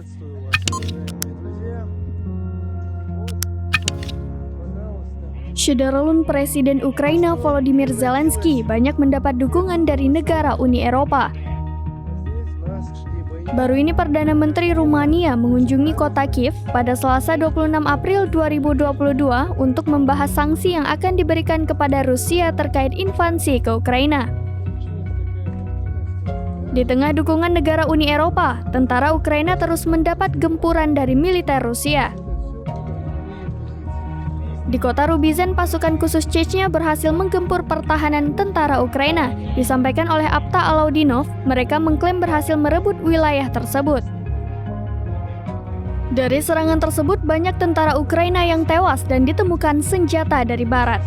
Приветствую вас, уважаемые друзья. Вот, пожалуйста. Syederulun Presiden Ukraina Volodymyr Zelensky banyak mendapat dukungan dari negara Uni Eropa. Здесь нас шли бои. Baru ini Perdana Menteri Rumania mengunjungi kota Kiev pada Selasa 26 April 2022 untuk membahas sanksi yang akan diberikan kepada Rusia terkait invasi ke Ukraina. Di tengah dukungan negara Uni Eropa, tentara Ukraina terus mendapat gempuran dari militer Rusia. Di kota Rubizen, pasukan khusus Chechnya berhasil menggempur pertahanan tentara Ukraina. Disampaikan oleh Apta Alaudinov, mereka mengklaim berhasil merebut wilayah tersebut. Dari serangan tersebut, banyak tentara Ukraina yang tewas dan ditemukan senjata dari barat.